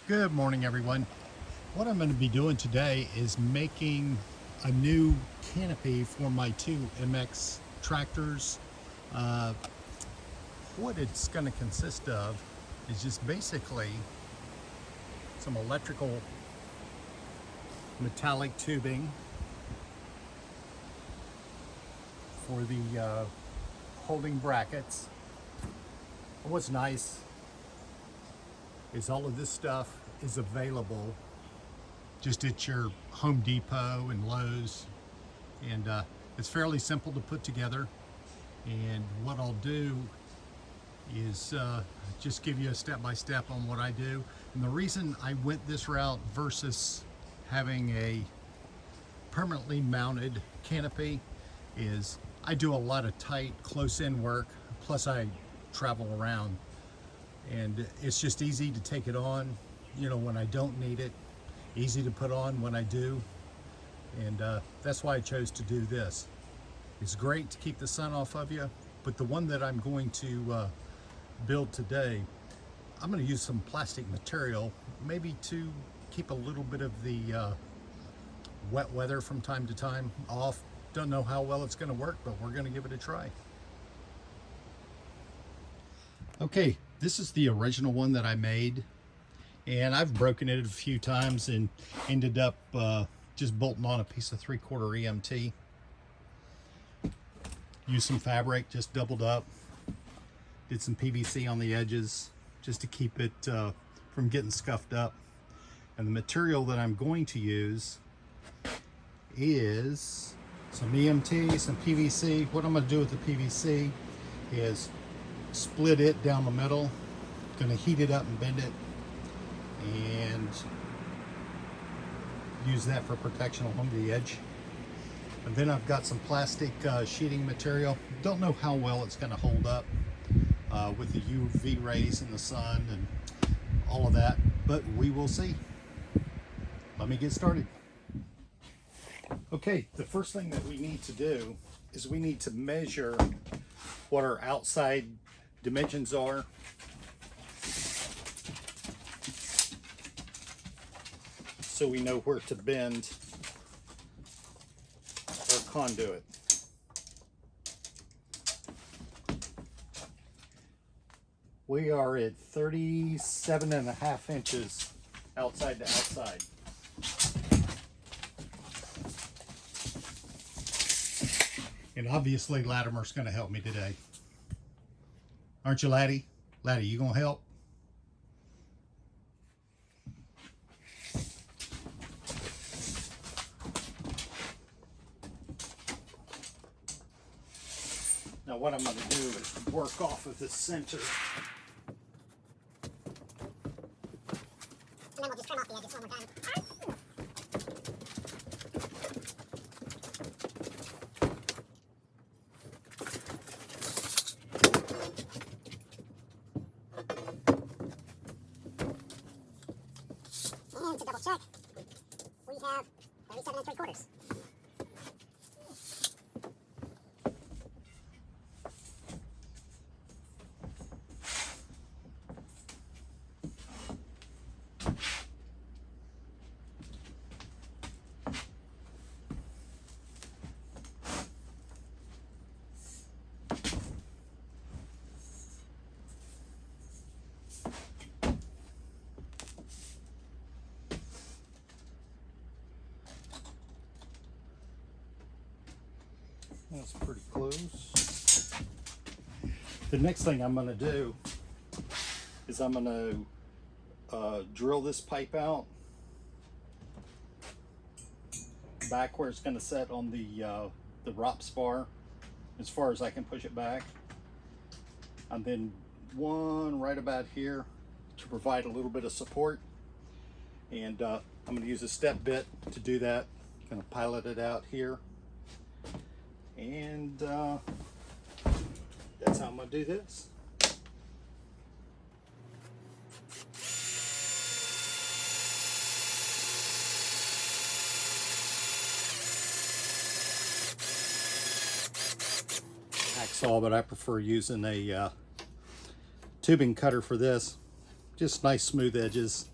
Good morning, everyone. What I'm going to be doing today is making a new canopy for my two MX tractors. Uh, what it's going to consist of is just basically some electrical metallic tubing for the holding brackets. And what's nice is all of this stuff is available just at your Home Depot and Lowe's, and it's fairly simple to put together. And what I'll do is just give you a step-by-step on what I do. And the reason I went this route versus having a permanently mounted canopy is I do a lot of tight close-in work, plus I travel around, and it's just easy to take it on, you know, when I don't need it, easy to put on when I do, and that's why I chose to do this. It's great to keep the sun off of you, but the one that I'm going to build today, I'm going to use some plastic material, maybe to keep a little bit of the wet weather from time to time off. Don't know how well it's going to work, but we're going to give it a try. Okay, this is the original one that I made, and I've broken it a few times and ended up just bolting on a piece of 3/4 EMT. Used some fabric, just doubled up. Did some PVC on the edges just to keep it from getting scuffed up. And the material that I'm going to use is some EMT, some PVC. What I'm going to do with the PVC is split it down the middle. Going to heat it up and bend it, and use that for protection along the edge. And then I've got some plastic sheeting material. Don't know how well it's going to hold up with the UV rays in the sun and all of that, but we will see. Let me get started. Okay, the first thing that we need to do is we need to measure what our outside dimensions are. So we know where to bend our conduit. We are at 37.5 inches outside to outside. And obviously Latimer's going to help me today. Aren't you, Laddie? Laddie, you going to help? Now what I'm going to do is work off of the center. And then we'll just trim off the edges one more time. And to double check, we have 37 3/4. That's pretty close. The next thing I'm going to do is I'm going to drill this pipe out back where it's going to set on the ROP spar, as far as I can push it back, and then one right about here to provide a little bit of support. And I'm going to use a step bit to do that. I'm going to pilot it out here. And that's how I'm going to do this. Hacksaw, but I prefer using a tubing cutter for this. Just nice smooth edges.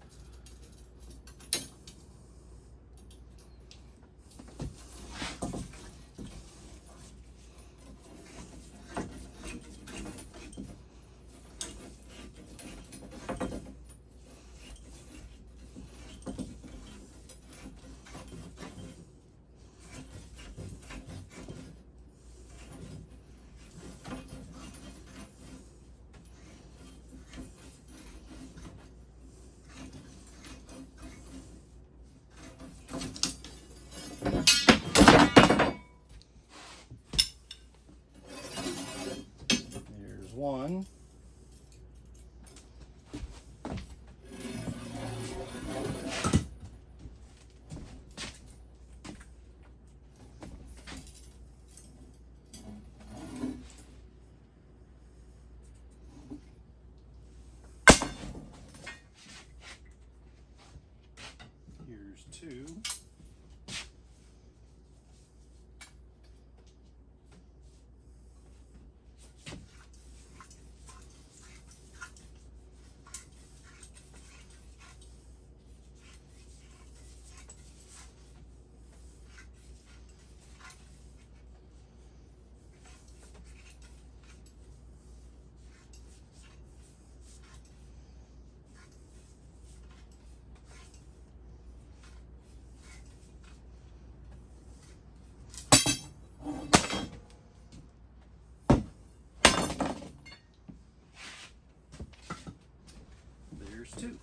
one. Here's two. There's two.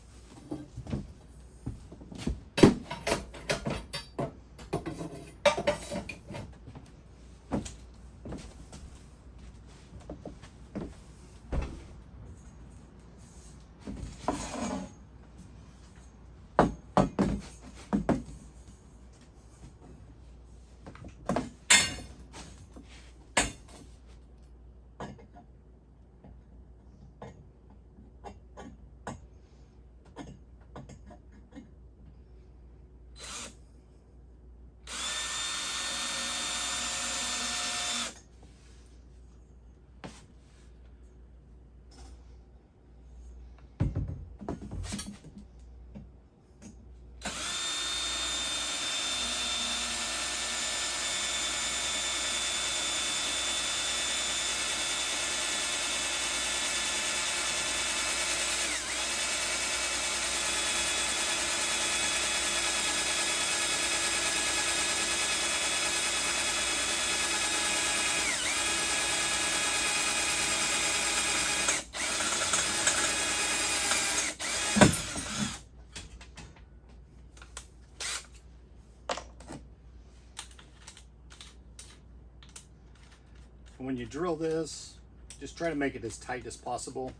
When you drill this, just try to make it as tight as possible.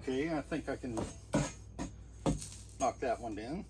Okay, I think I can knock that one down.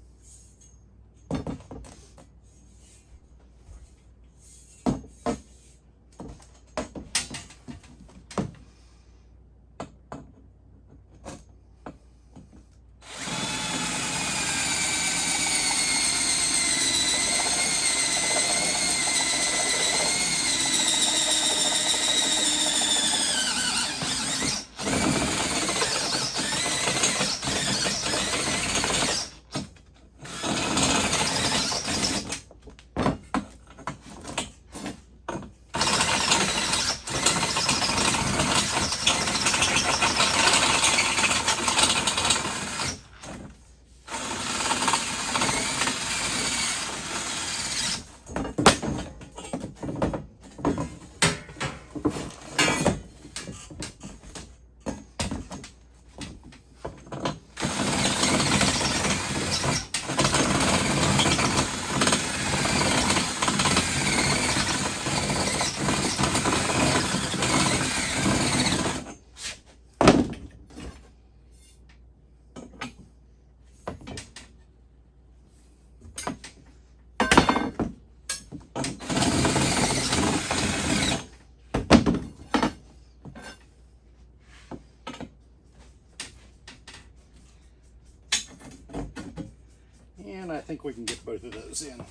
And I think we can get both of those in.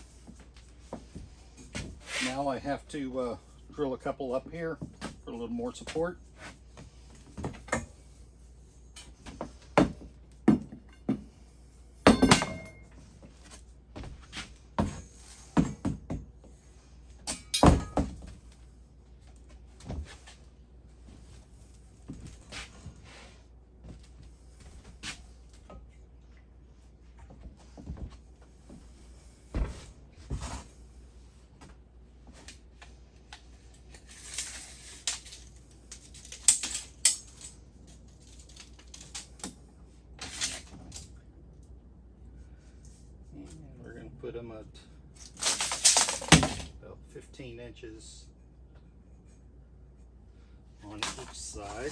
Now I have to drill a couple up here for a little more support. Put them at about 15 inches on each side.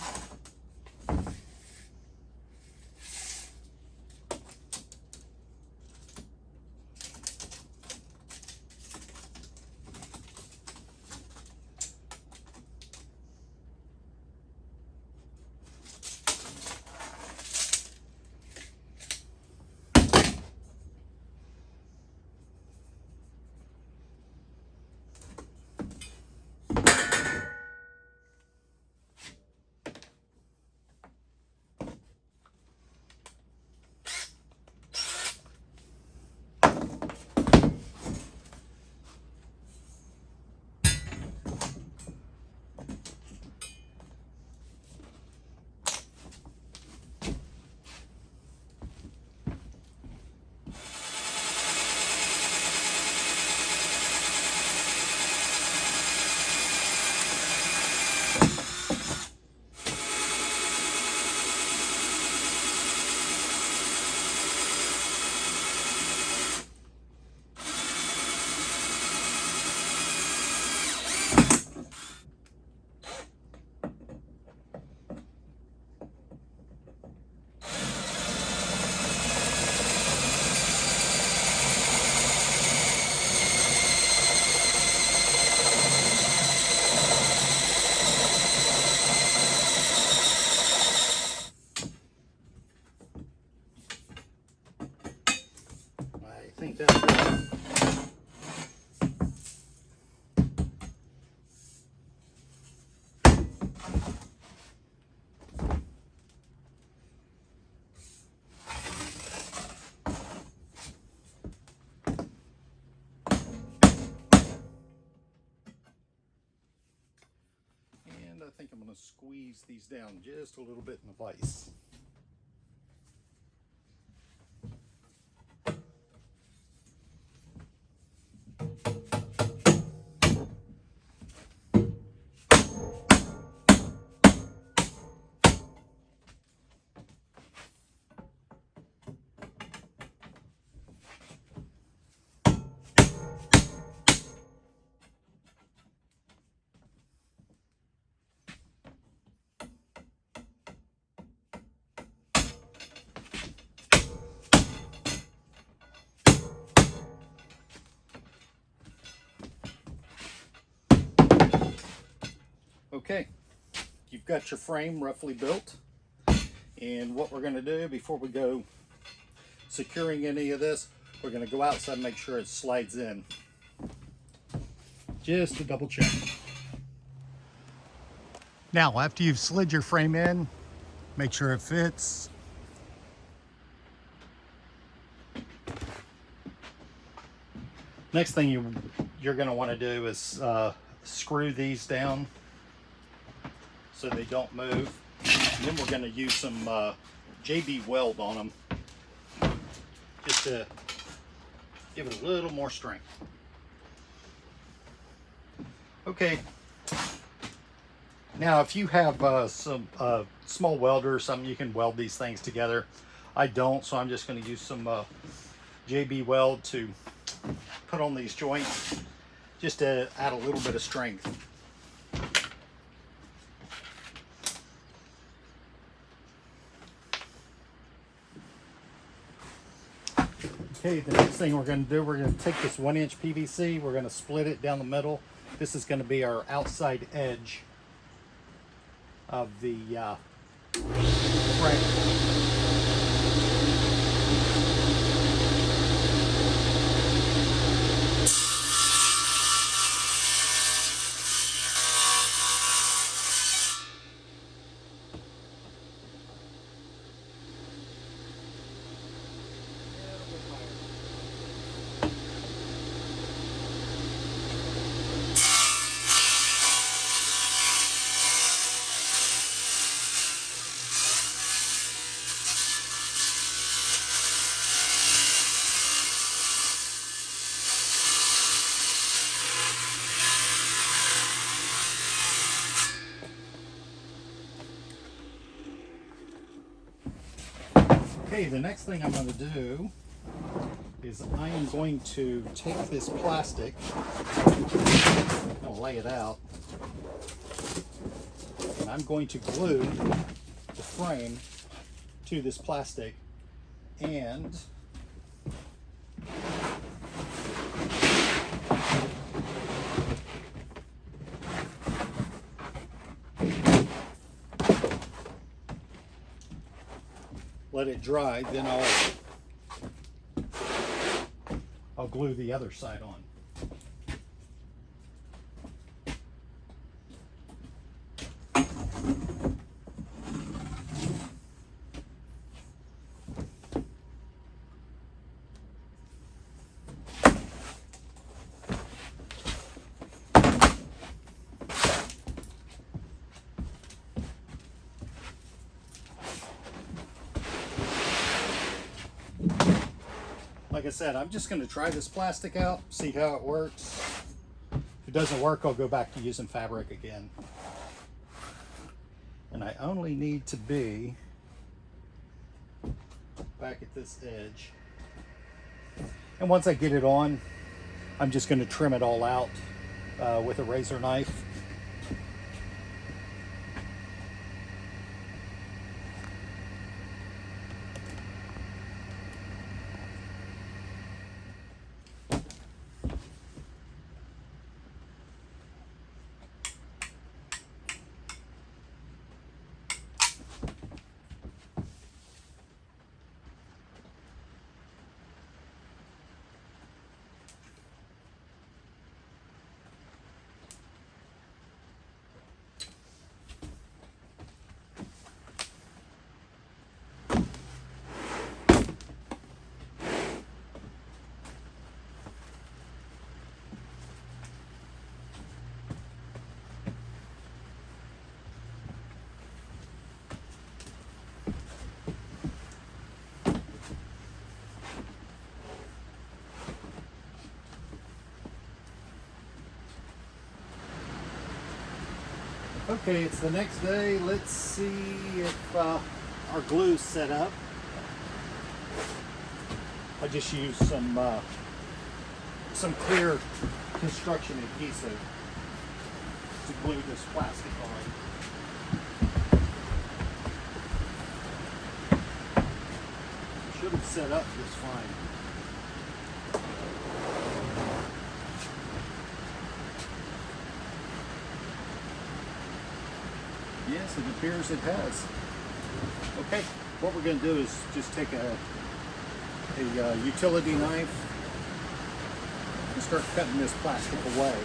I think that's good. And I think I'm going to squeeze these down just a little bit in the vise. Okay, you've got your frame roughly built, and what we're going to do before we go securing any of this, we're going to go outside and make sure it slides in, just to double check. Now, after you've slid your frame in, make sure it fits. Next thing you're going to want to do is screw these down so they don't move. And then we're going to use some JB weld on them just to give it a little more strength. Okay. Now, if you have some small welder or something, you can weld these things together. I don't, so I'm just going to use some JB weld to put on these joints just to add a little bit of strength. Okay, the next thing we're going to do, we're going to take this 1-inch PVC, we're going to split it down the middle. This is going to be our outside edge of the frame. Okay, the next thing I'm going to do is I am going to take this plastic, I'm going to lay it out, and I'm going to glue the frame to this plastic and let it dry, then I'll glue the other side on. Like I said, I'm just going to try this plastic out, see how it works. If it doesn't work, I'll go back to using fabric again. And I only need to be back at this edge. And once I get it on, I'm just going to trim it all out with a razor knife. Okay, it's the next day. Let's see if our glue's set up. I just used some clear construction adhesive to glue this plastic on. Should have set up just fine. Yes, it appears it has. Okay, what we're going to do is just take a utility knife and start cutting this plastic away.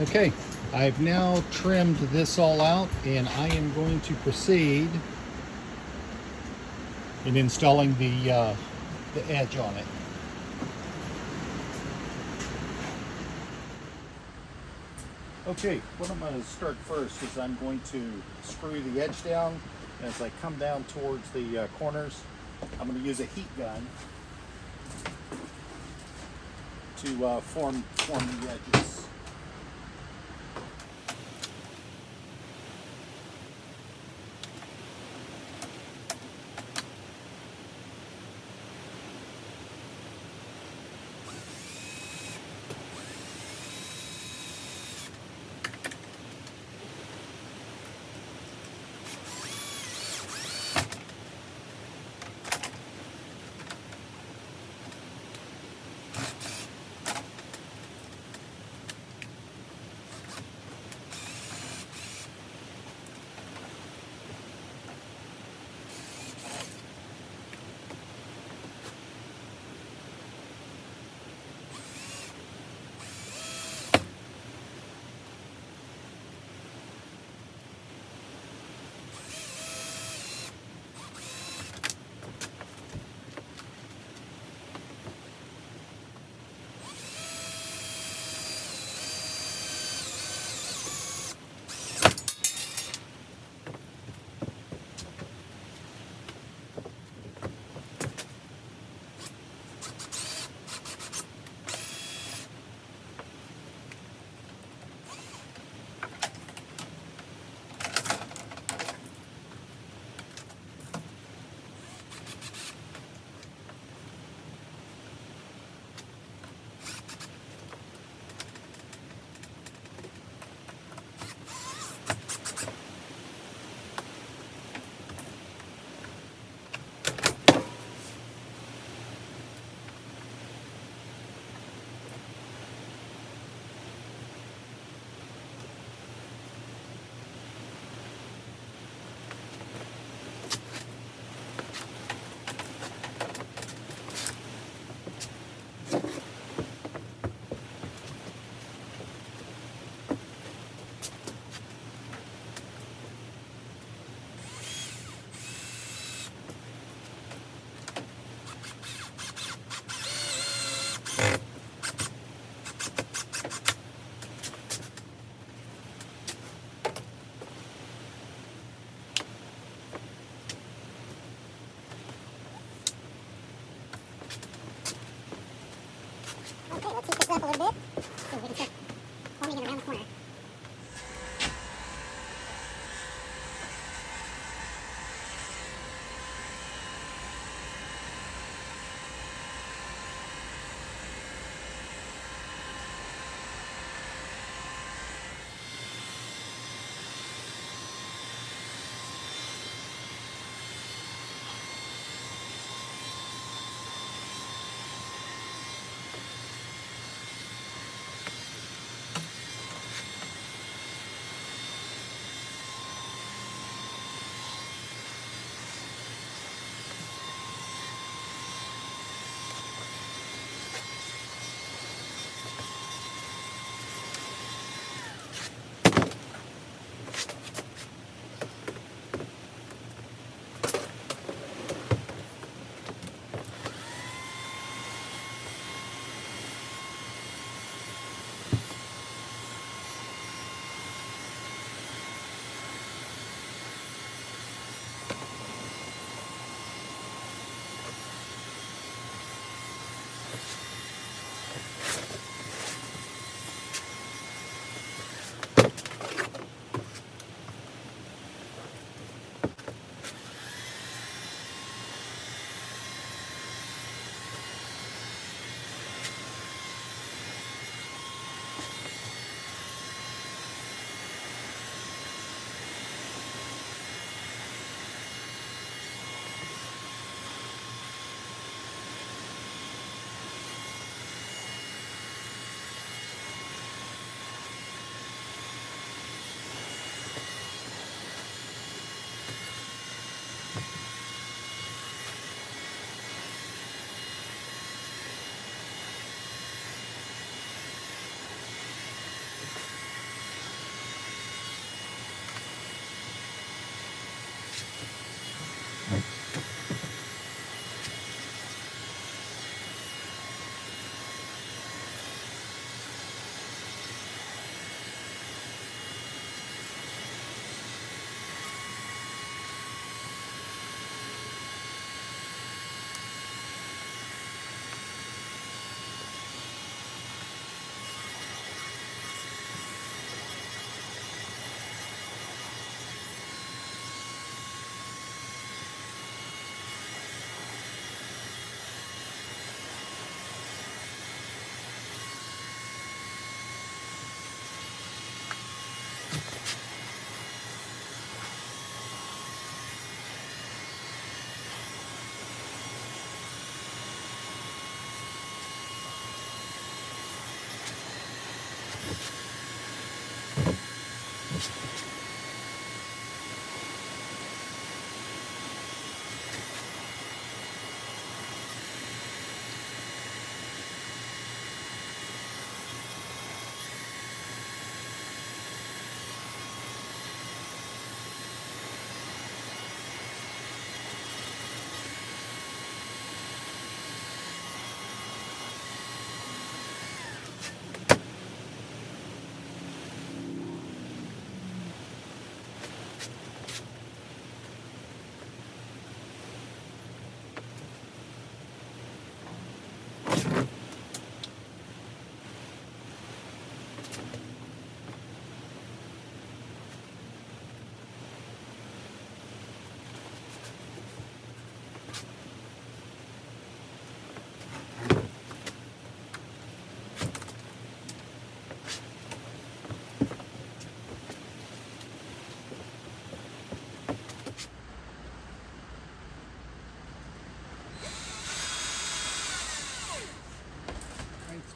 Okay, I've now trimmed this all out, and I am going to proceed in installing the edge on it. Okay, what I'm going to start first is I'm going to screw the edge down. As I come down towards the corners, I'm going to use a heat gun to form the edges.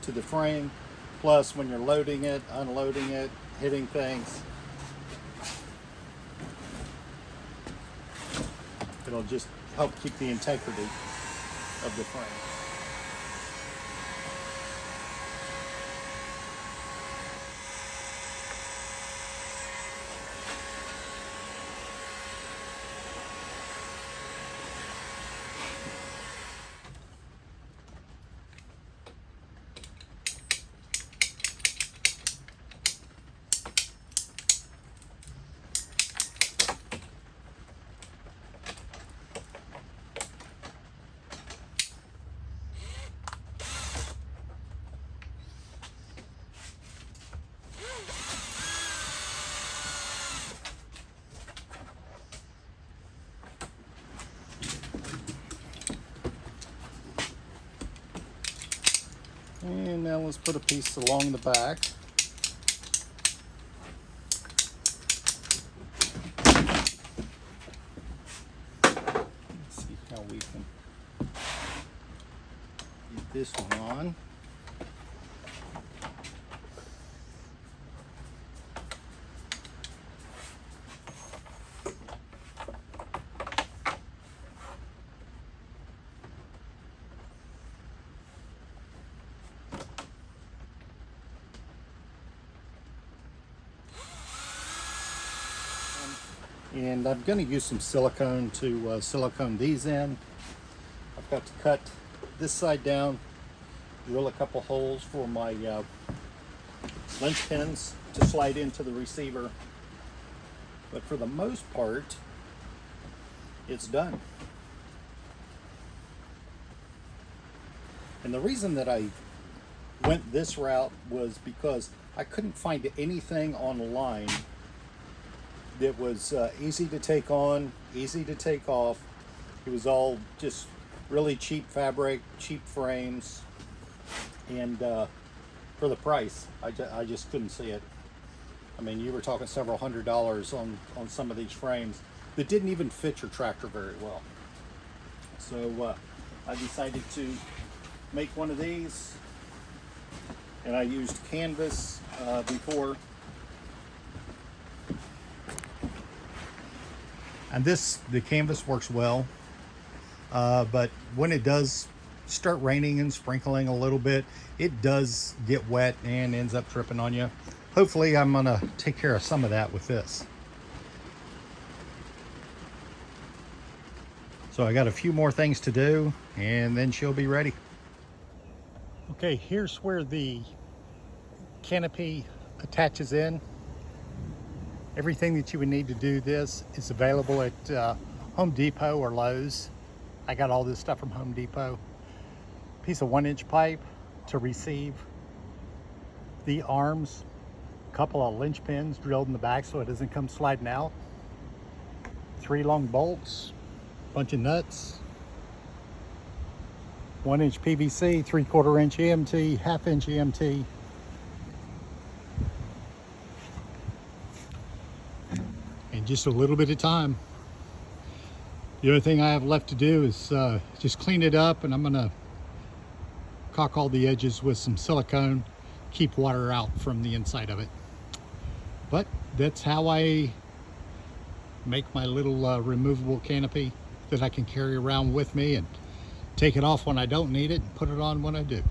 To the frame, plus when you're loading it, unloading it, hitting things, it'll just help keep the integrity of the frame. And now let's put a piece along the back. Let's see how we can get this one on. And I'm going to use some silicone to silicone these in. I've got to cut this side down, drill a couple holes for my lynch pins to slide into the receiver. But for the most part, it's done. And the reason that I went this route was because I couldn't find anything online that was easy to take on, easy to take off. It was all just really cheap fabric, cheap frames, and for the price, I just couldn't see it. I mean, you were talking several $100s on some of these frames that didn't even fit your tractor very well. So I decided to make one of these, and I used canvas before. And the canvas works well, but when it does start raining and sprinkling a little bit, it does get wet and ends up tripping on you. Hopefully I'm gonna take care of some of that with this. So I got a few more things to do and then she'll be ready. Okay, here's where the canopy attaches in. Everything that you would need to do this is available at Home Depot or Lowe's. I got all this stuff from Home Depot. Piece of 1-inch pipe to receive the arms. A couple of lynch pins drilled in the back so it doesn't come sliding out. 3 long bolts, bunch of nuts. 1-inch PVC, 3/4 inch EMT, 1/2 inch EMT. Just a little bit of time. The other thing I have left to do is just clean it up, and I'm gonna caulk all the edges with some silicone keep water out from the inside of it. But that's how I make my little removable canopy that I can carry around with me and take it off when I don't need it and put it on when I do.